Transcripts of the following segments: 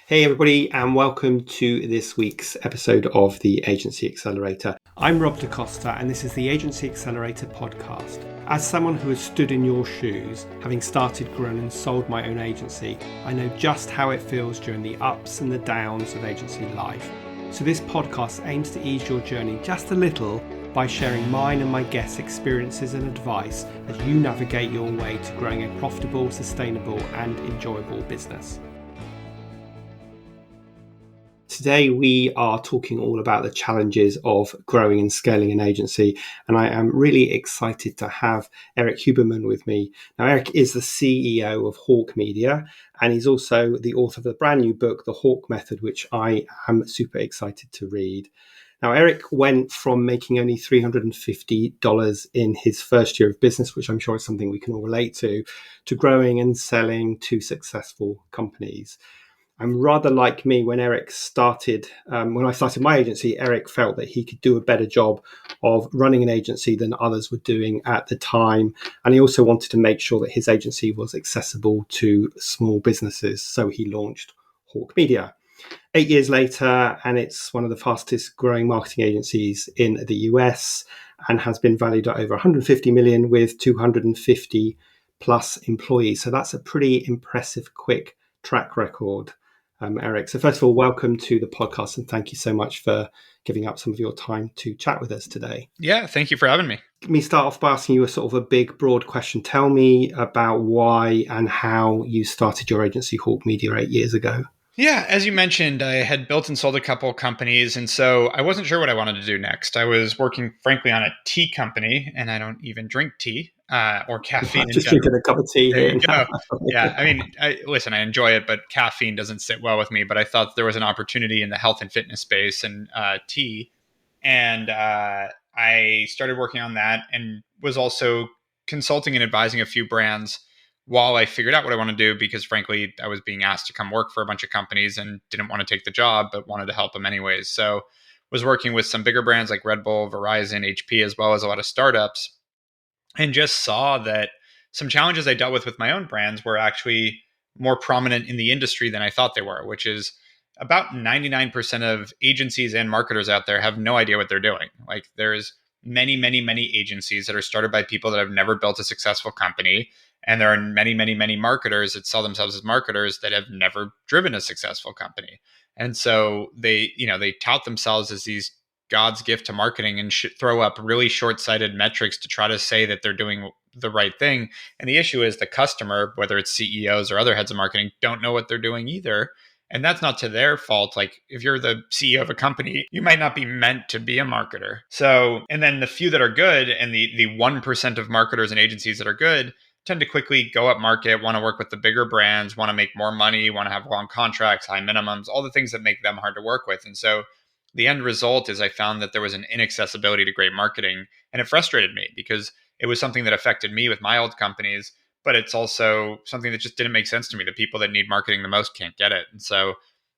Hey, everybody, and welcome to this week's episode of the Agency Accelerator. I'm Rob DaCosta, and this is the Agency Accelerator podcast. As someone who has stood in your shoes, having started, grown, and sold my own agency, I know just how it feels during the ups and the downs of agency life. So this podcast aims to ease your journey just a little by sharing mine and my guests' experiences and advice as you navigate your way to growing a profitable, sustainable, and enjoyable business. Today, we are talking all about the challenges of growing and scaling an agency, and I am really excited to have Erik Huberman with me. Now, Erik is the CEO of Hawke Media, and he's also the author of a brand new book, The Hawke Method, which I am super excited to read. Now, Erik went from making only $350 in his first year of business, which I'm sure is something we can all relate to growing and selling two successful companies. And rather like me, when Erik started, when I started my agency, Erik felt that he could do a better job of running an agency than others were doing at the time. And he also wanted to make sure that his agency was accessible to small businesses. So he launched Hawke Media. 8 years later, and it's one of the fastest growing marketing agencies in the US and has been valued at over 150 million with 250 plus employees. So that's a pretty impressive, quick track record. Erik. So first of all, welcome to the podcast and thank you so much for giving up some of your time to chat with us today. Yeah, thank you for having me. Let me start off by asking you a sort of a big, broad question. Tell me about why and how you started your agency, Hawke Media, 8 years ago. Yeah, as you mentioned, I had built and sold a couple of companies, and so I wasn't sure what I wanted to do next. I was working, frankly, on a tea company, and I don't even drink tea or caffeine. Just drinking a cup of tea there here. You go. Yeah, I mean, listen, I enjoy it, but caffeine doesn't sit well with me. But I thought there was an opportunity in the health and fitness space and tea, and I started working on that, and was also consulting and advising a few brands while I figured out what I want to do, because frankly, I was being asked to come work for a bunch of companies and didn't want to take the job, but wanted to help them anyways. So was working with some bigger brands like Red Bull, Verizon, HP, as well as a lot of startups, and just saw that some challenges I dealt with my own brands were actually more prominent in the industry than I thought they were, which is about 99% of agencies and marketers out there have no idea what they're doing. Like there's many agencies that are started by people that have never built a successful company. And there are many marketers that sell themselves as marketers that have never driven a successful company. And so they tout themselves as these God's gift to marketing and throw up really short-sighted metrics to try to say that they're doing the right thing. And the issue is the customer, whether it's CEOs or other heads of marketing, don't know what they're doing either. And that's not to their fault. Like if you're the CEO of a company, you might not be meant to be a marketer. So, and then the few that are good and the 1% of marketers and agencies that are good tend to quickly go up market, want to work with the bigger brands, want to make more money, want to have long contracts, high minimums, all the things that make them hard to work with. And so the end result is I found that there was an inaccessibility to great marketing, and it frustrated me because it was something that affected me with my old companies, but it's also something that just didn't make sense to me. The people that need marketing the most can't get it. And so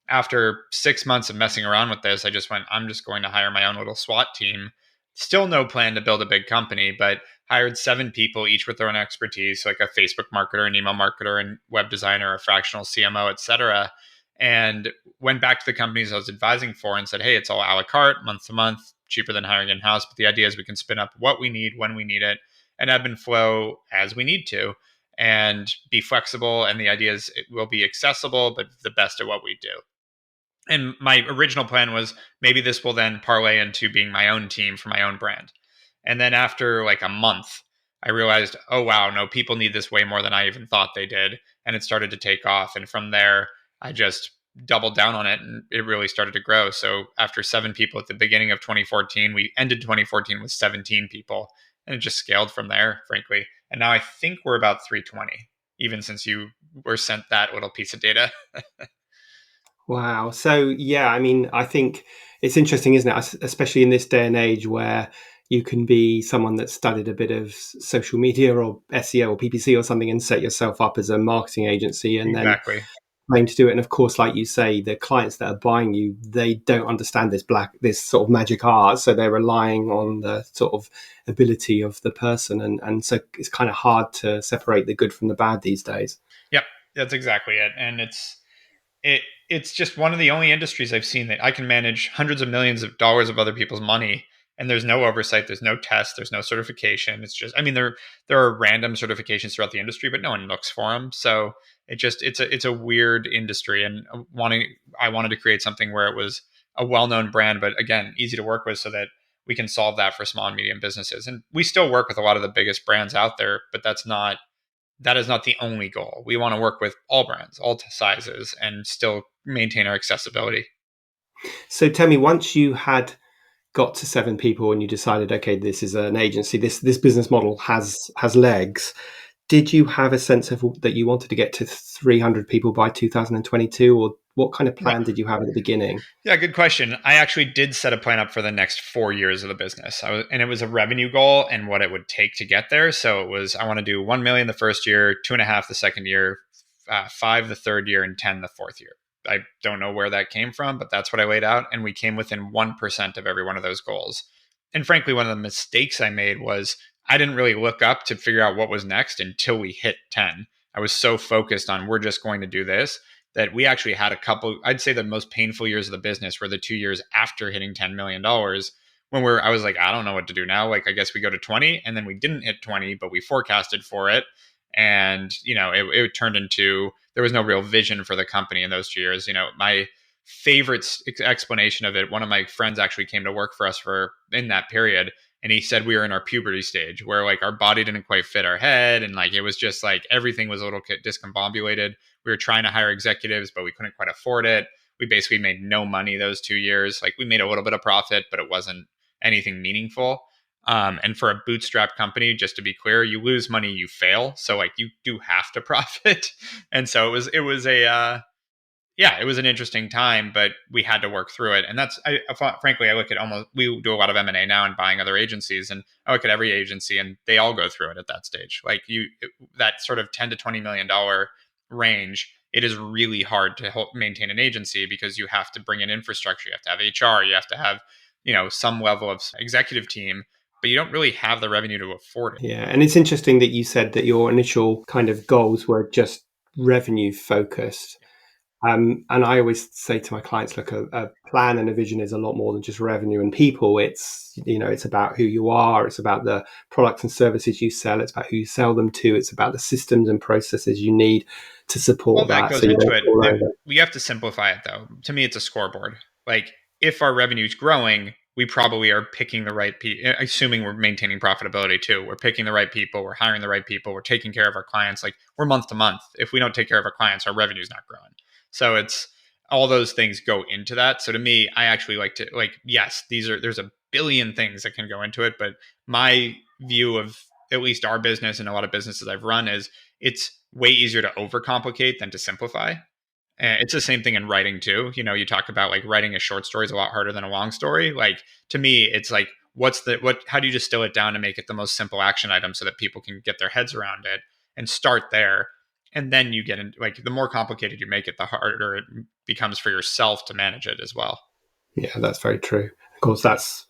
after 6 months of messing around with this, I just went, I'm just going to hire my own little SWAT team. Still no plan to build a big company, but hired 7 people, each with their own expertise, like a Facebook marketer, an email marketer, and web designer, a fractional CMO, et cetera. And went back to the companies I was advising for and said, hey, it's all a la carte, month to month, cheaper than hiring in-house. But the idea is we can spin up what we need, when we need it, and ebb and flow as we need to, and be flexible. And the idea is it will be accessible, but the best at what we do. And my original plan was maybe this will then parlay into being my own team for my own brand. And then after like a month, I realized, oh, wow, no, people need this way more than I even thought they did. And it started to take off. And from there, I just doubled down on it and it really started to grow. So after 7 people at the beginning of 2014, we ended 2014 with 17 people, and it just scaled from there, frankly. And now I think we're about 320, even since you were sent that little piece of data. Wow. So, yeah, I mean, I think it's interesting, isn't it? Especially in this day and age where you can be someone that studied a bit of social media or SEO or PPC or something and set yourself up as a marketing agency and Exactly. then claim to do it. And of course, like you say, the clients that are buying you, they don't understand this sort of magic art. So they're relying on the sort of ability of the person. And so it's kind of hard to separate the good from the bad these days. Yep, that's exactly it. And it's It's just one of the only industries I've seen that I can manage hundreds of millions of dollars of other people's money, and there's no oversight, there's no test, there's no certification. It's just, I mean, there are random certifications throughout the industry, but no one looks for them. So it's a weird industry, and I wanted to create something where it was a well-known brand, but again, easy to work with, so that we can solve that for small and medium businesses. And we still work with a lot of the biggest brands out there, but that is not the only goal. We want to work with all brands, all sizes, and still maintain our accessibility. So tell me, once you had got to 7 people and you decided, okay, this is an agency, this business model has legs, did you have a sense of that you wanted to get to 300 people by 2022, or what kind of plan did you have at the beginning? Yeah, good question. I actually did set a plan up for the next 4 years of the business. And it was a revenue goal and what it would take to get there. So it was, I want to do 1 million the first year, 2.5 the second year, 5 the third year, and 10 the fourth year. I don't know where that came from, but that's what I laid out. And we came within 1% of every one of those goals. And frankly, one of the mistakes I made was I didn't really look up to figure out what was next until we hit 10. I was so focused on we're just going to do this that we actually had a couple, I'd say the most painful years of the business were the 2 years after hitting $10 million when I was like, I don't know what to do now. Like, I guess we go to 20, and then we didn't hit 20, but we forecasted for it. And, it turned into, there was no real vision for the company in those 2 years. My favorite explanation of it, one of my friends actually came to work for us in that period. And he said we were in our puberty stage where like our body didn't quite fit our head. And like, it was just like everything was a little discombobulated. We were trying to hire executives, but we couldn't quite afford it. We basically made no money those 2 years. Like, we made a little bit of profit, but it wasn't anything meaningful. And for a bootstrap company, just to be clear, you lose money, you fail. So like, you do have to profit. And so it was an interesting time, but we had to work through it. And frankly, I look at we do a lot of M&A now and buying other agencies, and I look at every agency and they all go through it at that stage. Like, that sort of 10 to $20 million range, it is really hard to maintain an agency because you have to bring in infrastructure, you have to have HR, you have to have, some level of executive team, but you don't really have the revenue to afford it. Yeah, and it's interesting that you said that your initial kind of goals were just revenue focused. And I always say to my clients, look, a plan and a vision is a lot more than just revenue and people. It's about who you are. It's about the products and services you sell. It's about who you sell them to. It's about the systems and processes you need to support that that. goes into it. We have to simplify it, though. To me, it's a scoreboard. Like, if our revenue is growing, we probably are picking the right people, assuming we're maintaining profitability too. We're picking the right people. We're hiring the right people. We're taking care of our clients. Like, we're month to month. If we don't take care of our clients, our revenue is not growing. So it's all those things go into that. So to me, I actually like to, yes, there's a billion things that can go into it, but my view of at least our business and a lot of businesses I've run is it's way easier to overcomplicate than to simplify. And it's the same thing in writing too. You talk about like writing a short story is a lot harder than a long story. Like, to me, it's like, how do you distill it down to make it the most simple action item so that people can get their heads around it and start there. And then you get into, like, the more complicated you make it, the harder it becomes for yourself to manage it as well. Yeah, that's very true. Of course, that's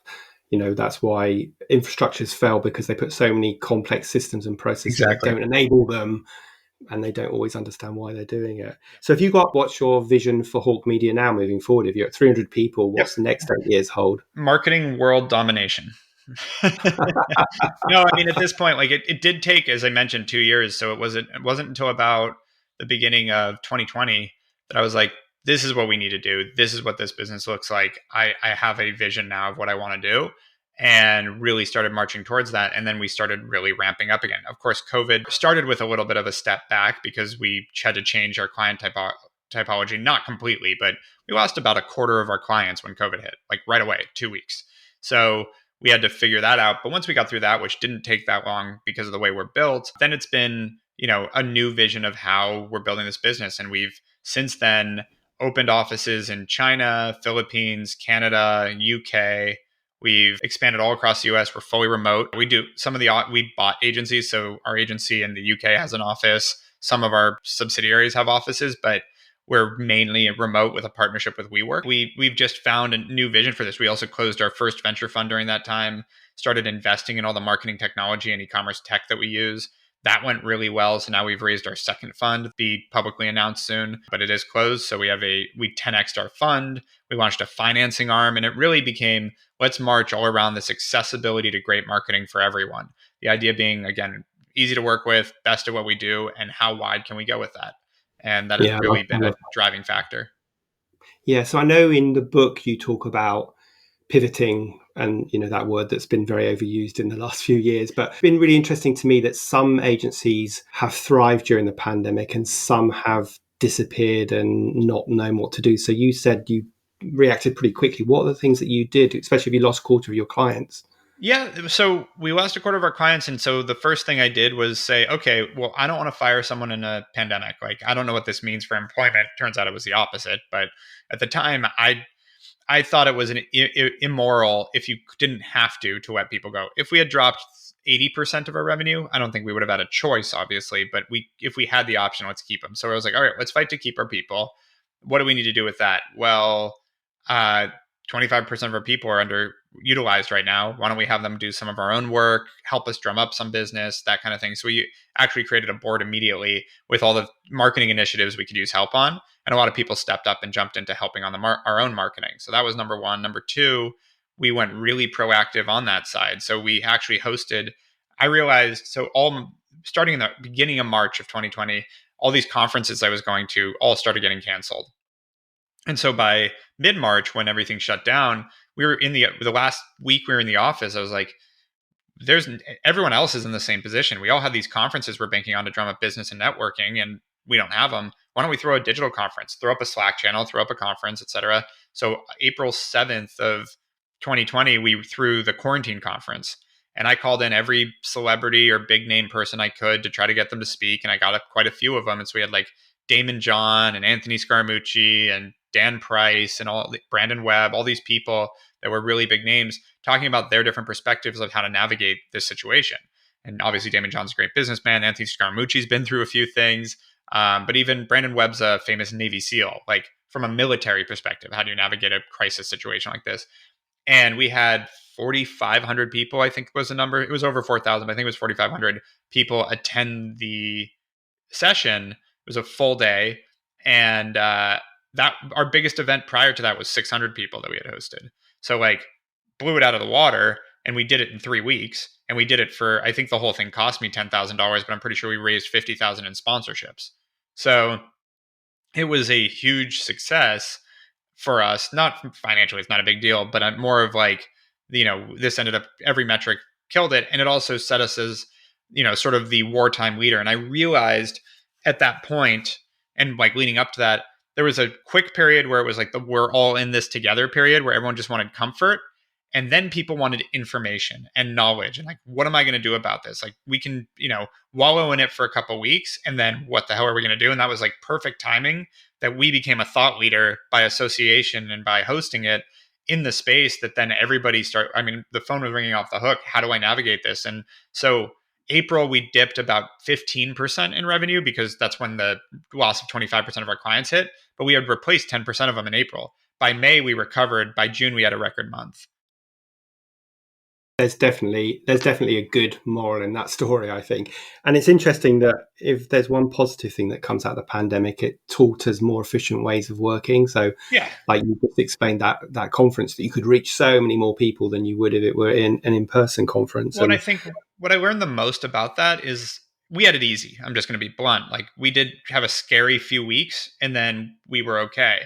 why infrastructures fail, because they put so many complex systems and processes that don't enable them, and they don't always understand why they're doing it. So what's your vision for Hawke Media now moving forward? If you're at 300 people, what's the next 8 years hold? Marketing world domination. No, I mean, at this point, like, it did take, as I mentioned, 2 years. So it wasn't until about the beginning of 2020 that I was like, this is what we need to do. This is what this business looks like. I have a vision now of what I want to do, and really started marching towards that. And then we started really ramping up again. Of course, COVID started with a little bit of a step back because we had to change our client typology, not completely, but we lost about a quarter of our clients when COVID hit, like right away, 2 weeks. So we had to figure that out. But once we got through that, which didn't take that long because of the way we're built, then it's been, a new vision of how we're building this business. And we've since then opened offices in China, Philippines, Canada, UK. We've expanded all across the US. We're fully remote. We bought agencies. So our agency in the UK has an office. Some of our subsidiaries have offices, but we're mainly remote with a partnership with WeWork. We've just found a new vision for this. We also closed our first venture fund during that time, started investing in all the marketing technology and e-commerce tech that we use. That went really well. So now we've raised our second fund, be publicly announced soon, but it is closed. So we 10x'd our fund. We launched a financing arm, and it really became, let's march all around this accessibility to great marketing for everyone. The idea being, again, easy to work with, best at what we do, and how wide can we go with that? And that has Yeah, really been I a love driving factor. Yeah, so I know in the book you talk about pivoting, and that word that's been very overused in the last few years, but it's been really interesting to me that some agencies have thrived during the pandemic and some have disappeared and not known what to do. So you said you reacted pretty quickly. What are the things that you did, especially if you lost a quarter of your clients? Yeah, so we lost a quarter of our clients, and so the first thing I did was say, okay, well, I don't want to fire someone in a pandemic. Like, I don't know what this means for employment. Turns out it was the opposite. But at the time, I thought it was immoral if you didn't have to let people go. If we had dropped 80% of our revenue, I don't think we would have had a choice, obviously. But if we had the option, let's keep them. So I was like, all right, let's fight to keep our people. What do we need to do with that? Well, uh, 25% of our people are underutilized right now. Why don't we have them do some of our own work, help us drum up some business, that kind of thing. So we actually created a board immediately with all the marketing initiatives we could use help on. And a lot of people stepped up and jumped into helping on our own marketing. So that was number one. Number two, we went really proactive on that side. So we actually hosted, I realized, starting in the beginning of March of 2020, all these conferences I was going to all started getting canceled. And so by mid-March, when everything shut down, we were in the last week we were in the office. I was like, there's everyone else is in the same position. We all have these conferences we're banking on to drum up business and networking, and we don't have them. Why don't we throw a digital conference, throw up a Slack channel, throw up a conference, etc. So April 7th of 2020, we threw the quarantine conference, and I called in every celebrity or big name person I could to try to get them to speak, and I got quite a few of them. And so we had like Damon John and Anthony Scaramucci and Dan Price and Brandon Webb, all these people that were really big names talking about their different perspectives of how to navigate this situation. And obviously, Damon John's a great businessman. Anthony Scaramucci's been through a few things. But even Brandon Webb's a famous Navy SEAL. Like, from a military perspective, how do you navigate a crisis situation like this? And we had 4,500 people, I think was the number. It was over 4,000, but I think it was 4,500 people attend the session. It was a full day. And that our biggest event prior to that was 600 people that we had hosted. So, like, blew it out of the water, and we did it in 3 weeks. And we did it for, I think the whole thing cost me $10,000, but I'm pretty sure we raised 50,000 in sponsorships. So it was a huge success for us. Not financially, it's not a big deal, but I'm more of like, this ended up, every metric killed it. And it also set us as, sort of the wartime leader. And I realized at that point, and like leading up to that, there was a quick period where it was like the we're all in this together period where everyone just wanted comfort. And then people wanted information and knowledge. And like, what am I going to do about this? Like, we can, wallow in it for a couple of weeks. And then what the hell are we going to do? And that was like perfect timing that we became a thought leader by association and by hosting it in the space that then everybody the phone was ringing off the hook. How do I navigate this? And so April, we dipped about 15% in revenue because that's when the loss of 25% of our clients hit. But we had replaced 10% of them in April. By May, we recovered. By June, we had a record month. There's definitely a good moral in that story, I think. And it's interesting that if there's one positive thing that comes out of the pandemic, it taught us more efficient ways of working. So Yeah. like you just explained that conference, that you could reach so many more people than you would if it were in an in-person conference. Well, and I think what I learned the most about that is we had it easy. I'm just going to be blunt. Like, we did have a scary few weeks, and then we were okay.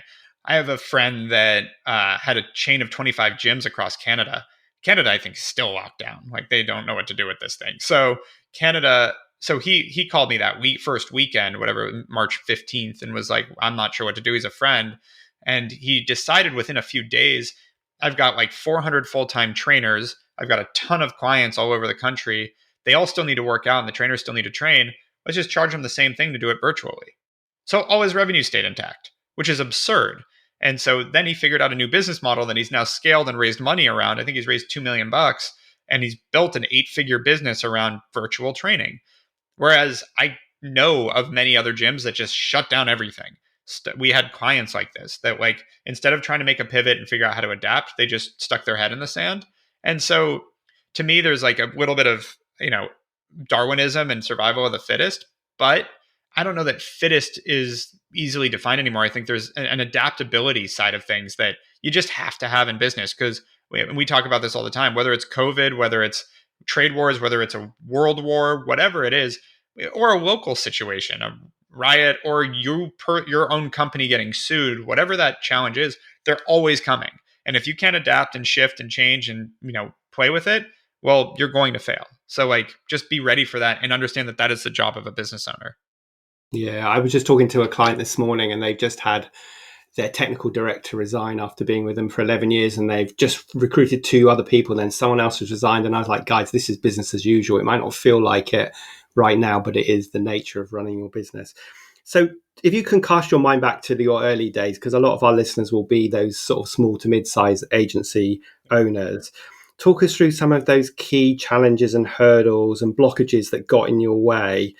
I have a friend that had a chain of 25 gyms across Canada. Canada, I think, is still locked down. Like, they don't know what to do with this thing. So Canada, so he called me that first weekend, whatever, March 15th, and was like, I'm not sure what to do. He's a friend. And he decided within a few days, I've got like 400 full-time trainers. I've got a ton of clients all over the country. They all still need to work out, and the trainers still need to train. Let's just charge them the same thing to do it virtually. So all his revenue stayed intact, which is absurd. And so then he figured out a new business model that he's now scaled and raised money around. I think he's raised $2 million, and he's built an 8-figure business around virtual training. Whereas I know of many other gyms that just shut down everything. We had clients like this that, like, instead of trying to make a pivot and figure out how to adapt, they just stuck their head in the sand. And so to me, there's like a little bit of, Darwinism and survival of the fittest, but I don't know that fittest is easily defined anymore. I think there's an adaptability side of things that you just have to have in business, because we talk about this all the time, whether it's COVID, whether it's trade wars, whether it's a world war, whatever it is, or a local situation, a riot, or your own company getting sued, whatever that challenge is, they're always coming. And if you can't adapt and shift and change and play with it, well, you're going to fail. So like, just be ready for that and understand that that is the job of a business owner. Yeah, I was just talking to a client this morning, and they've just had their technical director resign after being with them for 11 years, and they've just recruited 2 other people, and then someone else has resigned. And I was like, guys, this is business as usual. It might not feel like it right now, but it is the nature of running your business. So if you can cast your mind back to your early days, because a lot of our listeners will be those sort of small to mid-sized agency owners, talk us through some of those key challenges and hurdles and blockages that got in your way,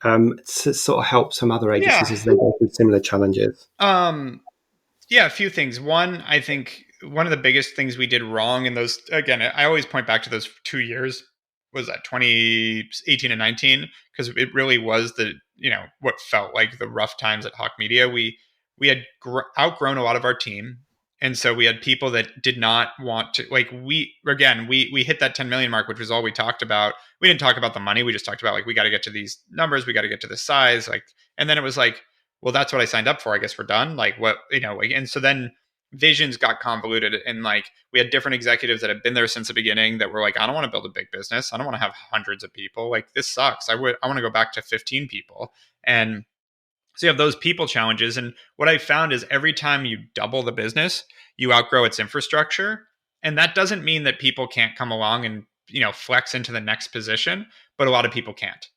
to sort of help some other agencies as they go through similar challenges. Yeah, a few things. One, I think one of the biggest things we did wrong in those, again, I always point back to those 2 years, was that 2018 and 19, because it really was what felt like the rough times at Hawke Media. We had outgrown a lot of our team. And so we had people that did not want to, like, we hit that 10 million mark, which was all we talked about. We didn't talk about the money. We just talked about, like, we got to get to these numbers. We got to get to this size. Like, and then it was like, well, that's what I signed up for. I guess we're done. Like, what, and so then visions got convoluted, and like, we had different executives that had been there since the beginning that were like, I don't want to build a big business. I don't want to have hundreds of people. Like, this sucks. I want to go back to 15 people. And so you have those people challenges. And what I found is every time you double the business, you outgrow its infrastructure. And that doesn't mean that people can't come along and, flex into the next position, but a lot of people can't.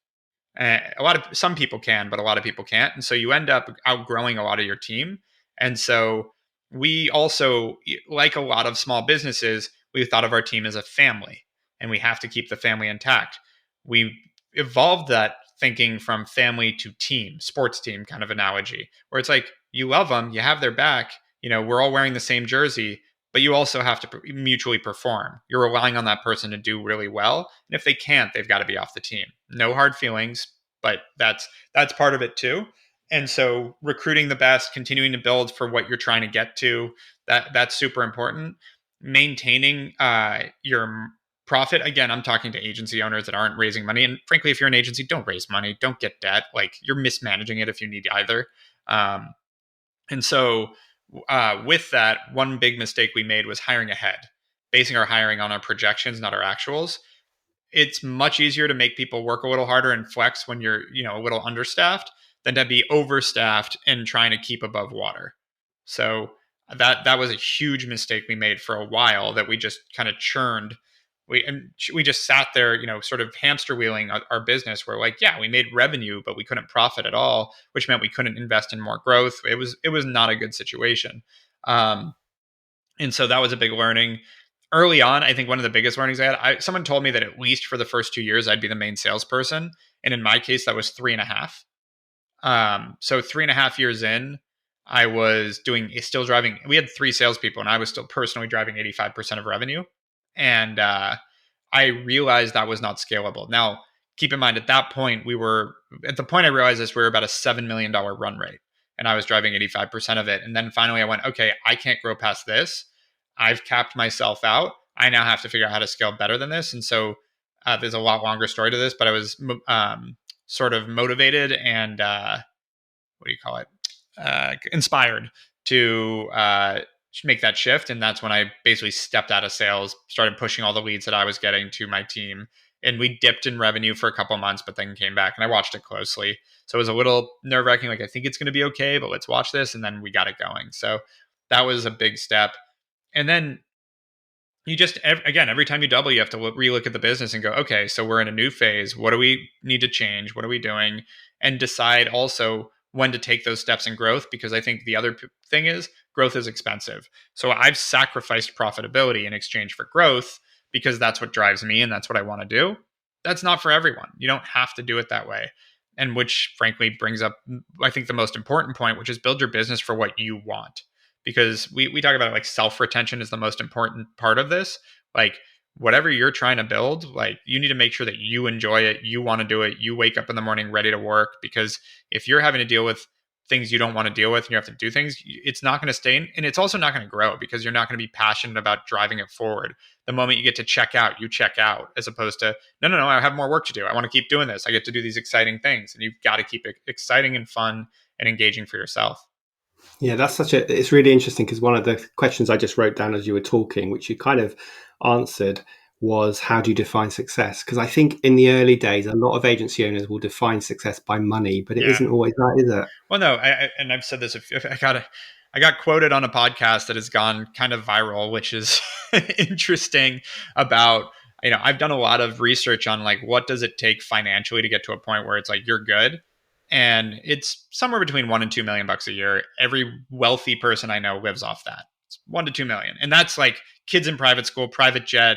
Some people can, but a lot of people can't. And so you end up outgrowing a lot of your team. And so we also, like a lot of small businesses, we thought of our team as a family, and we have to keep the family intact. We evolved that thinking from family to team, sports team kind of analogy, where it's like, you love them, you have their back, we're all wearing the same jersey, but you also have to mutually perform. You're relying on that person to do really well. And if they can't, they've got to be off the team. No hard feelings, but that's part of it too. And so recruiting the best, continuing to build for what you're trying to get to, that's super important. Maintaining your profit. Again, I'm talking to agency owners that aren't raising money. And frankly, if you're an agency, don't raise money. Don't get debt. Like, you're mismanaging it if you need either. And so with that, one big mistake we made was hiring ahead, basing our hiring on our projections, not our actuals. It's much easier to make people work a little harder and flex when you're, a little understaffed, than to be overstaffed and trying to keep above water. So that was a huge mistake we made for a while, that we just kind of churned. We just sat there, sort of hamster wheeling our business, where, like, yeah, we made revenue, but we couldn't profit at all, which meant we couldn't invest in more growth. It was not a good situation. And so that was a big learning. Early on, I think one of the biggest learnings I had, someone told me that at least for the first 2 years, I'd be the main salesperson. And in my case, that was 3.5. So 3.5 years in, I was still driving. We had 3 salespeople, and I was still personally driving 85% of revenue. And I realized that was not scalable. Now, keep in mind, at that point, I realized this, we were about a $7 million run rate, and I was driving 85% of it. And then finally I went, okay, I can't grow past this. I've capped myself out. I now have to figure out how to scale better than this. And so there's a lot longer story to this, but I was sort of motivated and inspired to make that shift. And that's when I basically stepped out of sales, started pushing all the leads that I was getting to my team. And we dipped in revenue for a couple of months, but then came back, and I watched it closely. So it was a little nerve wracking. Like, I think it's going to be okay, but let's watch this. And then we got it going. So that was a big step. And then you just, again, every time you double, you have to relook at the business and go, okay, so we're in a new phase. What do we need to change? What are we doing? And decide also when to take those steps in growth, because I think the other thing is, growth is expensive. So I've sacrificed profitability in exchange for growth, because that's what drives me and that's what I want to do. That's not for everyone. You don't have to do it that way. And which frankly brings up, I think, the most important point, which is build your business for what you want. Because we talk about it like self-retention is the most important part of this. Like, whatever you're trying to build, like you need to make sure that you enjoy it, you want to do it, you wake up in the morning ready to work. Because if you're having to deal with things you don't want to deal with and you have to do things, it's not going to stay in, and it's also not going to grow because you're not going to be passionate about driving it forward. The moment you get to check out, you check out, as opposed to no, I have more work to do, I want to keep doing this, I get to do these exciting things. And you've got to keep it exciting and fun and engaging for yourself. Yeah, it's really interesting because one of the questions I just wrote down as you were talking, which you kind of answered, was how do you define success? Because I think in the early days, a lot of agency owners will define success by money, but it Yeah. isn't always that, is it? Well, no, and I've said this. If I got quoted on a podcast that has gone kind of viral, which is interesting. About, I've done a lot of research on like what does it take financially to get to a point where it's like you're good, and it's somewhere between $1 and $2 million a year. Every wealthy person I know lives off that. It's 1 to 2 million, and that's like kids in private school, private jet,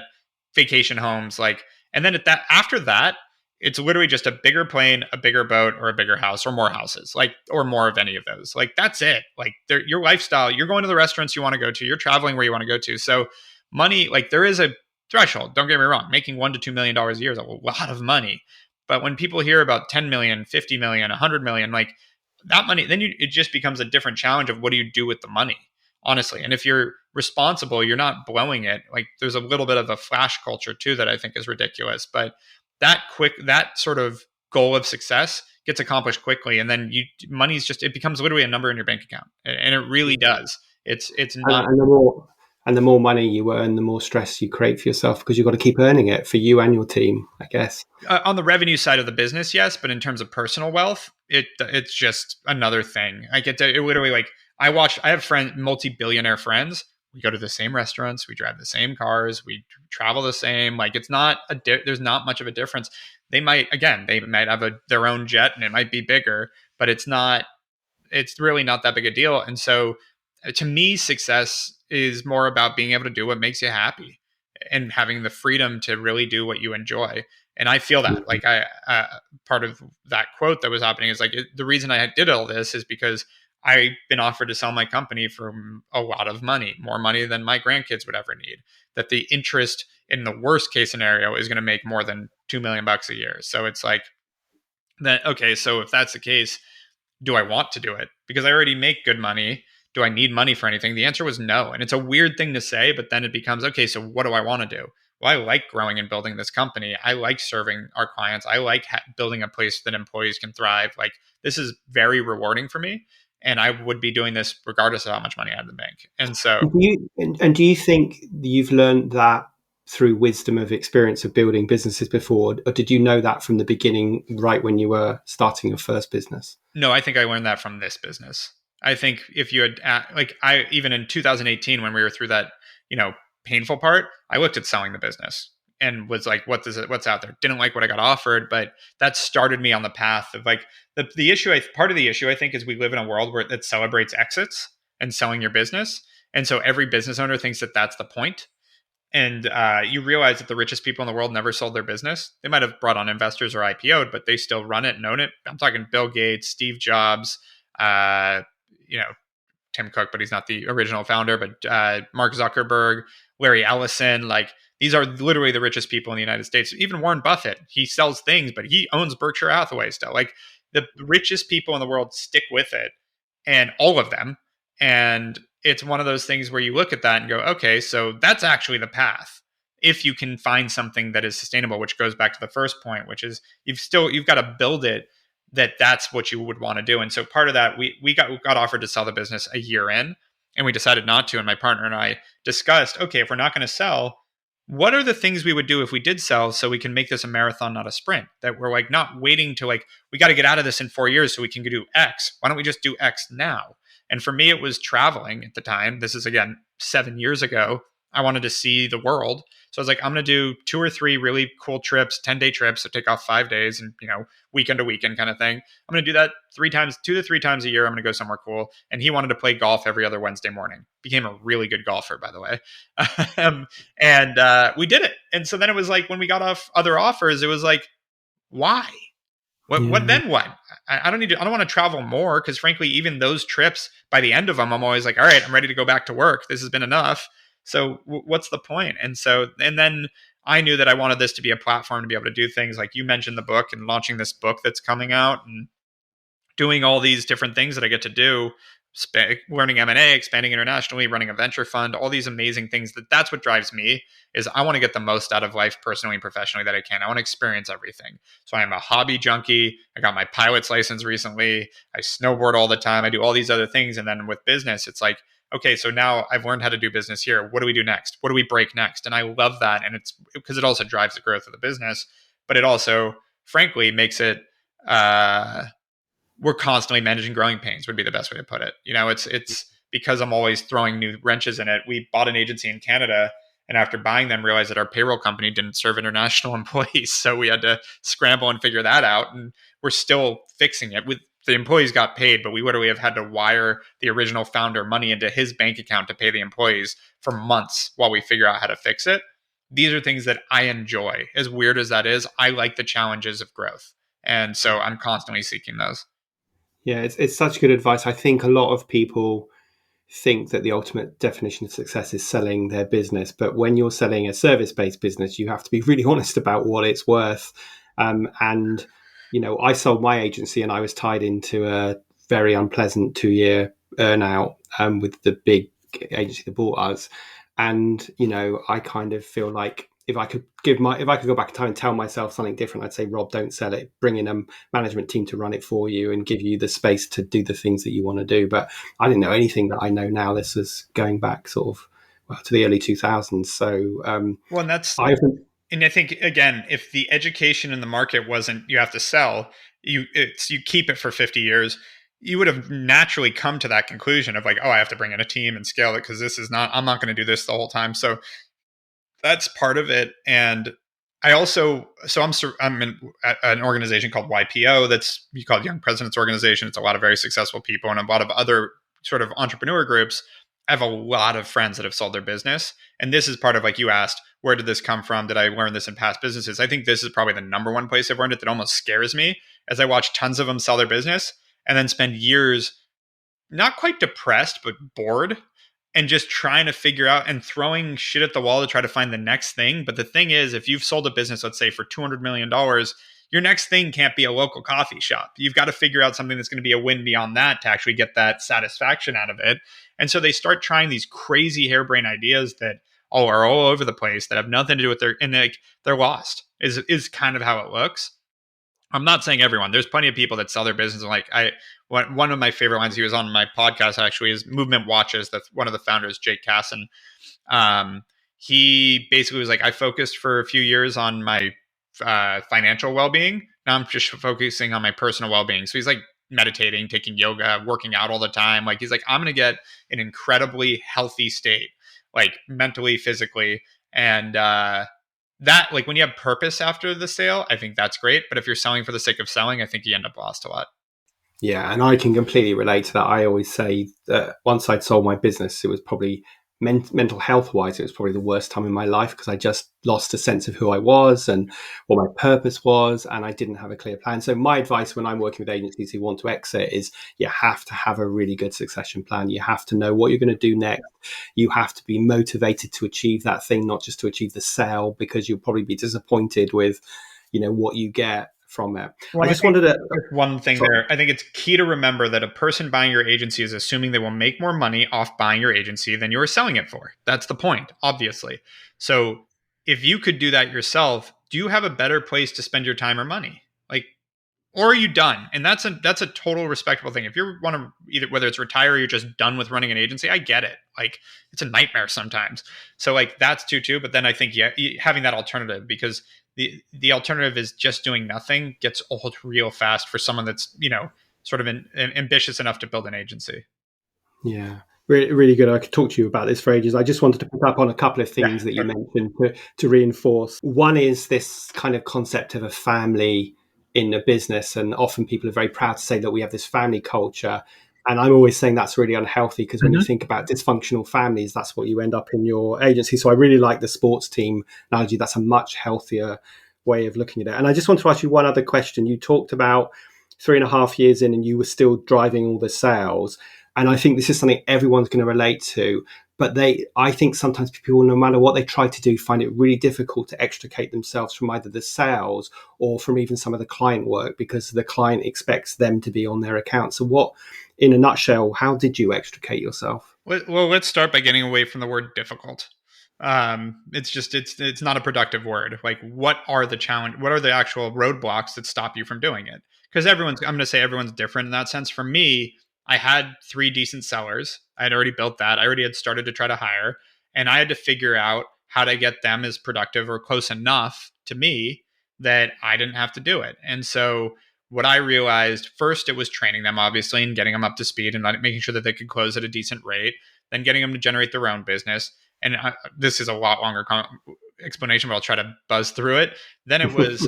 vacation homes, like, and then after that, it's literally just a bigger plane, a bigger boat, or a bigger house, or more houses, like, or more of any of those. Like, that's it. Like, your lifestyle, you're going to the restaurants you want to go to, you're traveling where you want to go to. So, money, like, there is a threshold. Don't get me wrong. Making $1 to $2 million a year is a lot of money. But when people hear about 10 million, 50 million, 100 million, like that money, then it just becomes a different challenge of what do you do with the money, honestly. And if you're responsible, you're not blowing it. Like, there's a little bit of a flash culture too that I think is ridiculous. But that sort of goal of success gets accomplished quickly, and then money's just, it becomes literally a number in your bank account, and it really does. It's not. And the more money you earn, the more stress you create for yourself because you've got to keep earning it for you and your team, I guess. On the revenue side of the business, yes, but in terms of personal wealth, it's just another thing. I get to, it literally, like, I have multi-billionaire friends. We go to the same restaurants, we drive the same cars, we travel the same. Like, it's not there's not much of a difference. They might have their own jet and it might be bigger, but it's really not that big a deal. And so, to me, success is more about being able to do what makes you happy and having the freedom to really do what you enjoy. And I feel that, like, part of that quote that was happening is like, the reason I did all this is because I've been offered to sell my company for a lot of money, more money than my grandkids would ever need. That the interest in the worst case scenario is going to make more than $2 million a year. So it's like that. Okay, so if that's the case, do I want to do it? Because I already make good money. Do I need money for anything? The answer was no. And it's a weird thing to say, but then it becomes, okay, so what do I want to do? Well, I like growing and building this company. I like serving our clients. I like building a place that employees can thrive. Like, this is very rewarding for me. And I would be doing this regardless of how much money I had in the bank. And so, Do you think you've learned that through wisdom of experience of building businesses before, or did you know that from the beginning, right when you were starting your first business? no, I think I learned that from this business. I think if you had, even in 2018, when we were through that, painful part, I looked at selling the business and was like, what's out there? Didn't like what I got offered, but that started me on the path of, like, the issue. Part of the issue, I think, is we live in a world where that celebrates exits and selling your business. And so every business owner thinks that that's the point. And you realize that the richest people in the world never sold their business. They might have brought on investors or IPO'd, but they still run it and own it. I'm talking Bill Gates, Steve Jobs, Tim Cook, but he's not the original founder, but Mark Zuckerberg, Larry Ellison. Like, these are literally the richest people in the United States. Even Warren Buffett, he sells things, but he owns Berkshire Hathaway still. Like, the richest people in the world stick with it, and all of them. And it's one of those things where you look at that and go, okay, so that's actually the path. If you can find something that is sustainable, which goes back to the first point, which is you've got to build it that's what you would want to do. And so part of that, we got offered to sell the business a year in, and we decided not to. And my partner and I discussed, okay, if we're not going to sell, what are the things we would do if we did sell, so we can make this a marathon, not a sprint? That we're like not waiting to, like, we got to get out of this in 4 years so we can do X. Why don't we just do X now? And for me, it was traveling at the time. This is, again, 7 years ago. I wanted to see the world. So I was like, I'm going to do 2 or 3 really cool trips, 10-day trips, so take off 5 days and, weekend to weekend kind of thing. I'm going to do that 2 to 3 times a year. I'm going to go somewhere cool. And he wanted to play golf every other Wednesday morning. Became a really good golfer, by the way. And we did it. And so then it was like, when we got off other offers, it was like, why? What then? What? I don't want to travel more, because frankly, even those trips, by the end of them, I'm always like, all right, I'm ready to go back to work. This has been enough. So what's the point? And then I knew that I wanted this to be a platform to be able to do things like you mentioned the book and launching this book that's coming out and doing all these different things that I get to do, learning M&A, expanding internationally, running a venture fund, all these amazing things. That's what drives me is I want to get the most out of life personally and professionally that I can. I want to experience everything. So I am a hobby junkie. I got my pilot's license recently. I snowboard all the time. I do all these other things. And then with business, it's like, okay, so now I've learned how to do business here. What do we do next? What do we break next? And I love that. And it's because it also drives the growth of the business, but it also, frankly, makes it, we're constantly managing growing pains would be the best way to put it. It's because I'm always throwing new wrenches in it. We bought an agency in Canada, and after buying them, realized that our payroll company didn't serve international employees. So we had to scramble and figure that out. And we're still fixing it. With the employees got paid, but we literally have had to wire the original founder money into his bank account to pay the employees for months while we figure out how to fix it. These are things that I enjoy. As weird as that is, I like the challenges of growth. And so I'm constantly seeking those. Yeah, it's such good advice. I think a lot of people think that the ultimate definition of success is selling their business. But when you're selling a service-based business, you have to be really honest about what it's worth. And, I sold my agency and I was tied into a very unpleasant 2-year earnout with the big agency that bought us. And, I kind of feel like if I could go back in time and tell myself something different, I'd say, Rob, don't sell it. Bring in a management team to run it for you and give you the space to do the things that you want to do. But I didn't know anything that I know now. This was going back sort of to the early 2000s. So, well, and I think again, if the education in the market wasn't you have to sell, you keep it for 50 years, you would have naturally come to that conclusion of like, oh, I have to bring in a team and scale it because I'm not going to do this the whole time. So that's part of it. And I also, I'm in an organization called YPO that's called Young Presidents Organization. It's a lot of very successful people and a lot of other sort of entrepreneur groups. I have a lot of friends that have sold their business. And this is part of, like you asked, where did this come from? Did I learn this in past businesses? I think this is probably the number one place I've learned it that almost scares me as I watch tons of them sell their business and then spend years not quite depressed, but bored and just trying to figure out and throwing shit at the wall to try to find the next thing. But the thing is, if you've sold a business, let's say for $200 million, your next thing can't be a local coffee shop. You've got to figure out something that's going to be a win beyond that to actually get that satisfaction out of it. And so they start trying these crazy harebrained ideas that are all over the place that have nothing to do with they're lost is kind of how it looks. I'm not saying everyone. There's plenty of people that sell their business. One of my favorite lines, he was on my podcast actually, is Movement Watches. That's one of the founders, Jake Casson. He basically was like, I focused for a few years on my financial well-being. Now I'm just focusing on my personal well-being. So he's like meditating, taking yoga, working out all the time. Like he's like, I'm going to get an incredibly healthy state, like mentally, physically. And that, like when you have purpose after the sale, I think that's great. But if you're selling for the sake of selling, I think you end up lost a lot. Yeah, and I can completely relate to that. I always say that once I'd sold my business, it was probably mental health wise, it was probably the worst time in my life because I just lost a sense of who I was and what my purpose was, and I didn't have a clear plan. So my advice when I'm working with agencies who want to exit is you have to have a really good succession plan. You have to know what you're going to do next. You have to be motivated to achieve that thing, not just to achieve the sale, because you'll probably be disappointed with, what you get from it. Well, I just wanted to one thing there. I think it's key to remember that a person buying your agency is assuming they will make more money off buying your agency than you are selling it for. That's the point, obviously. So if you could do that yourself, do you have a better place to spend your time or money? Or are you done? And that's a total respectable thing. If you want to either, whether it's retire or you're just done with running an agency, I get it. Like it's a nightmare sometimes. So like that's too. But then I think having that alternative, because the alternative is just doing nothing, gets old real fast for someone that's sort of ambitious enough to build an agency. Yeah. Really, really good. I could talk to you about this for ages. I just wanted to pick up on a couple of things that you mentioned to reinforce. One is this kind of concept of a family in a business, and often people are very proud to say that we have this family culture, and I'm always saying that's really unhealthy because when you think about dysfunctional families, that's what you end up in your agency. So I really like the sports team analogy. That's a much healthier way of looking at it. And I just want to ask you one other question. You talked about 3.5 years in and you were still driving all the sales, and I think this is something everyone's going to relate to. but I think sometimes people, no matter what they try to do, find it really difficult to extricate themselves from either the sales or from even some of the client work, because the client expects them to be on their account. So what, in a nutshell, how did you extricate yourself? Well, let's start by getting away from the word difficult. It's not a productive word. Like, what are the challenge? What are the actual roadblocks that stop you from doing it? Because I'm going to say everyone's different in that sense. For me, I had 3 decent sellers. I had already built that. I already had started to try to hire, and I had to figure out how to get them as productive or close enough to me that I didn't have to do it. And so what I realized first, it was training them, obviously, and getting them up to speed and making sure that they could close at a decent rate, then getting them to generate their own business. And this is a lot longer explanation, but I'll try to buzz through it. Then it was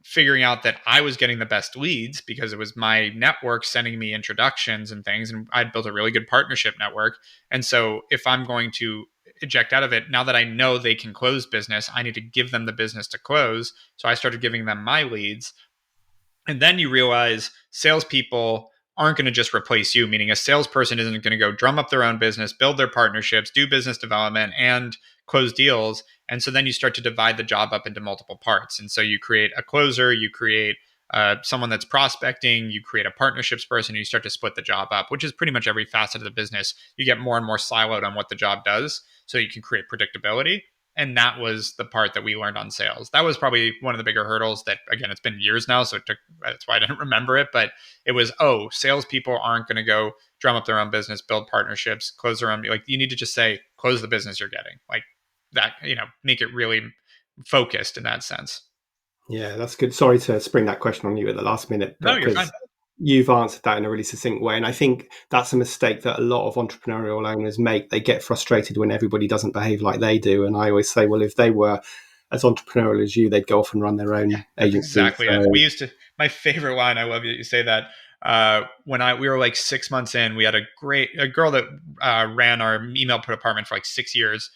figuring out that I was getting the best leads because it was my network sending me introductions and things. And I'd built a really good partnership network. And so if I'm going to eject out of it, now that I know they can close business, I need to give them the business to close. So I started giving them my leads. And then you realize salespeople aren't going to just replace you, meaning a salesperson isn't going to go drum up their own business, build their partnerships, do business development, and close deals. And so then you start to divide the job up into multiple parts. And so you create a closer, you create someone that's prospecting, you create a partnerships person, and you start to split the job up, which is pretty much every facet of the business. You get more and more siloed on what the job does so you can create predictability. And that was the part that we learned on sales. That was probably one of the bigger hurdles that, again, it's been years now, so that's why I didn't remember it. But it was, salespeople aren't going to go drum up their own business, build partnerships, close their own. Like, you need to just say, close the business you're getting. Like that, make it really focused in that sense. Yeah, that's good. Sorry to spring that question on you at the last minute, No, but you're fine. because you've answered that in a really succinct way. And I think that's a mistake that a lot of entrepreneurial owners make. They get frustrated when everybody doesn't behave like they do. And I always say, well, if they were as entrepreneurial as you, they'd go off and run their own agency. Exactly. So. We used to, my favorite line, I love you say that. When we were like 6 months in, we had a girl that ran our email department for like 6 years.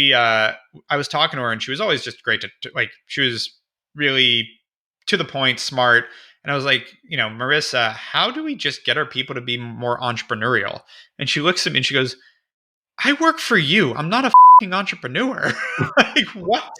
I was talking to her and she was always just great she was really to the point, smart. And I was like, Marissa, how do we just get our people to be more entrepreneurial? And she looks at me and she goes, I work for you. I'm not a fucking entrepreneur. Like, what?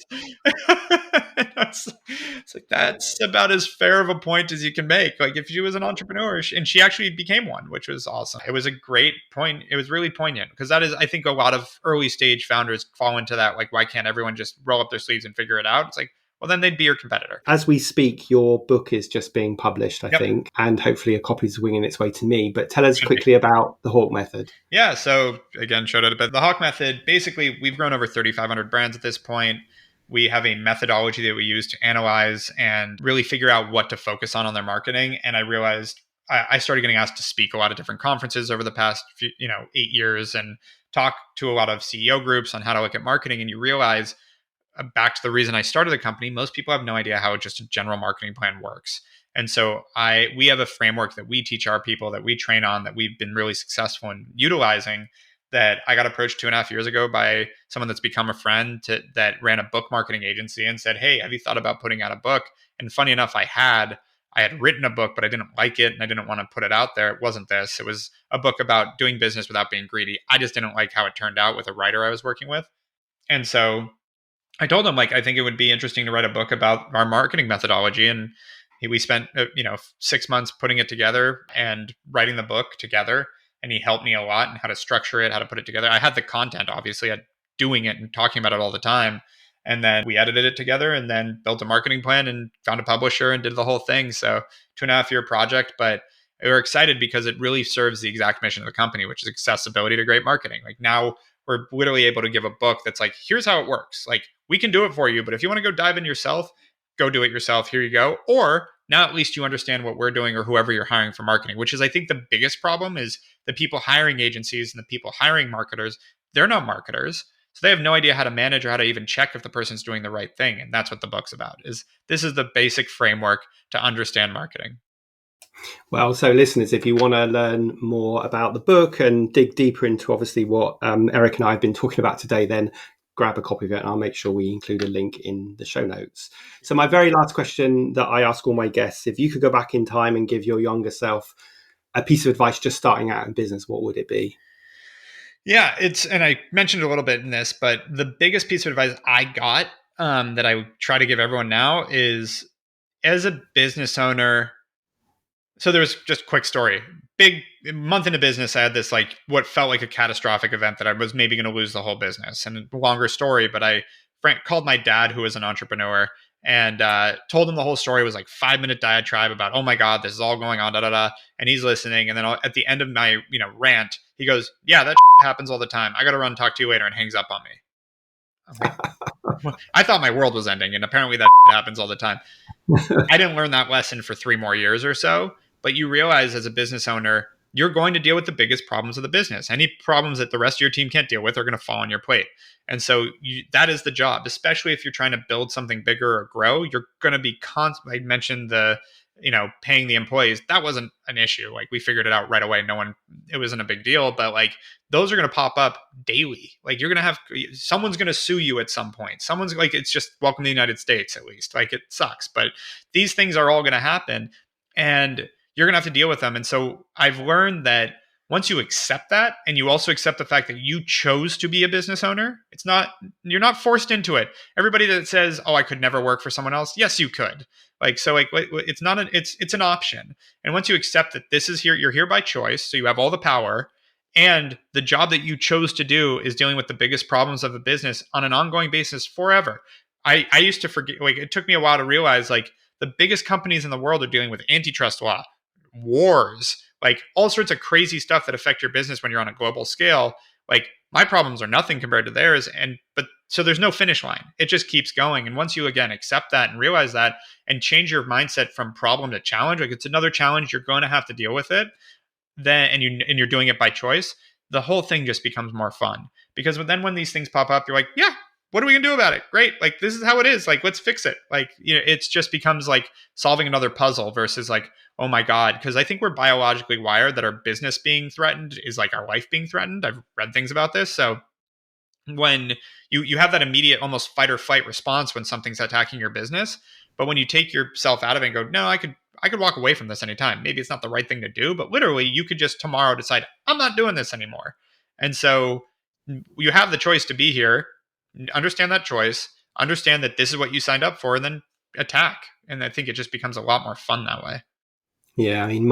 It's like, that's about as fair of a point as you can make. Like, if she was an entrepreneur, and she actually became one, which was awesome. It was a great point. It was really poignant because that is, I think, a lot of early stage founders fall into that. Like, why can't everyone just roll up their sleeves and figure it out? It's like, well, then they'd be your competitor. As we speak, your book is just being published, I think, and hopefully a copy is winging its way to me. But tell us quickly about the Hawke Method. Yeah. So again, shout out a bit. The Hawke Method, basically, we've grown over 3,500 brands at this point. We have a methodology that we use to analyze and really figure out what to focus on their marketing. And I realized I started getting asked to speak a lot of different conferences over the past 8 years and talk to a lot of CEO groups on how to look at marketing. And you realize, back to the reason I started the company, most people have no idea how just a general marketing plan works. And so we have a framework that we teach our people, that we train on, that we've been really successful in utilizing, that I got approached 2.5 years ago by someone that's become a friend that ran a book marketing agency and said, hey, have you thought about putting out a book? And funny enough, I had written a book, but I didn't like it and I didn't want to put it out there. It wasn't this. It was a book about doing business without being greedy. I just didn't like how it turned out with a writer I was working with. And so I told him, I think it would be interesting to write a book about our marketing methodology. And we spent, 6 months putting it together and writing the book together. And he helped me a lot in how to structure it, how to put it together. I had the content, obviously, doing it and talking about it all the time. And then we edited it together and then built a marketing plan and found a publisher and did the whole thing. So 2.5 year project, but we were excited because it really serves the exact mission of the company, which is accessibility to great marketing. Like, now we're literally able to give a book that's like, here's how it works. Like, we can do it for you, but if you want to go dive in yourself, go do it yourself. Here you go. Or now at least you understand what we're doing, or whoever you're hiring for marketing, which is, I think, the biggest problem is the people hiring agencies and the people hiring marketers. They're not marketers. So they have no idea how to manage or how to even check if the person's doing the right thing. And that's what the book's about. This is the basic framework to understand marketing. Well, so listeners, if you want to learn more about the book and dig deeper into obviously what Erik and I have been talking about today, then grab a copy of it and I'll make sure we include a link in the show notes. So my very last question that I ask all my guests, if you could go back in time and give your younger self a piece of advice just starting out in business, what would it be? Yeah, and I mentioned a little bit in this, but the biggest piece of advice I got that I try to give everyone now is, as a business owner. So there was just a quick story. Big month into business, I had this like what felt like a catastrophic event that I was maybe going to lose the whole business. And a longer story, but I called my dad, who was an entrepreneur, and told him the whole story. It was like 5 minute diatribe about, oh my god, this is all going on, da da da. And he's listening. And then at the end of my rant, he goes, "Yeah, that happens all the time. I got to run. Talk to you later," and hangs up on me. I'm like, I thought my world was ending, and apparently that happens all the time. I didn't learn that lesson for 3 more years or so, but you realize as a business owner, you're going to deal with the biggest problems of the business. Any problems that the rest of your team can't deal with are going to fall on your plate. And so that is the job, especially if you're trying to build something bigger or grow. You're going to be I mentioned paying the employees. That wasn't an issue. Like, we figured it out right away. It wasn't a big deal, but like, those are going to pop up daily. Like, someone's going to sue you at some point. Someone's like, it's just welcome to the United States, at least. Like, it sucks, but these things are all going to happen, and you're going to have to deal with them. And so I've learned that once you accept that, and you also accept the fact that you chose to be a business owner, you're not forced into it. Everybody that says, "Oh, I could never work for someone else," yes, you could. It's an option. And once you accept that you're here by choice, so you have all the power, and the job that you chose to do is dealing with the biggest problems of a business on an ongoing basis forever. I used to forget, like, it took me a while to realize, like, the biggest companies in the world are dealing with antitrust law, wars, like all sorts of crazy stuff that affect your business when you're on a global scale. Like, my problems are nothing compared to theirs. But so there's no finish line. It just keeps going. And once you again accept that and realize that and change your mindset from problem to challenge, like, it's another challenge, you're going to have to deal with it, then and you're doing it by choice, the whole thing just becomes more fun. Because then when these things pop up, you're like, yeah, what are we gonna do about it? Great. Like, this is how it is. Like, let's fix it. Like, it's just becomes like solving another puzzle versus like, oh my God. Because I think we're biologically wired that our business being threatened is like our life being threatened. I've read things about this. So when you have that immediate almost fight or flight response when something's attacking your business, but when you take yourself out of it and go, no, I could walk away from this anytime. Maybe it's not the right thing to do, but literally you could just tomorrow decide, I'm not doing this anymore. And so you have the choice to be here. Understand that choice, understand that this is what you signed up for, and then attack. And I think it just becomes a lot more fun that way. Yeah, I mean,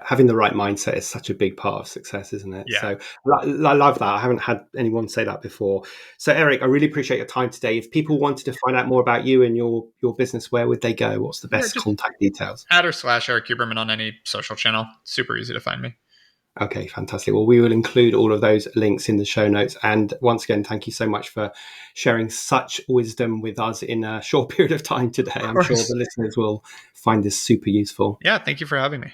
having the right mindset is such a big part of success, isn't it? Yeah. So I love that. I haven't had anyone say that before. So Erik, I really appreciate your time today. If people wanted to find out more about you and your business, where would they go? What's the best contact details? @/Erik Huberman on any social channel. Super easy to find me. Okay, fantastic. Well, we will include all of those links in the show notes. And once again, thank you so much for sharing such wisdom with us in a short period of time today. I'm sure the listeners will find this super useful. Yeah, thank you for having me.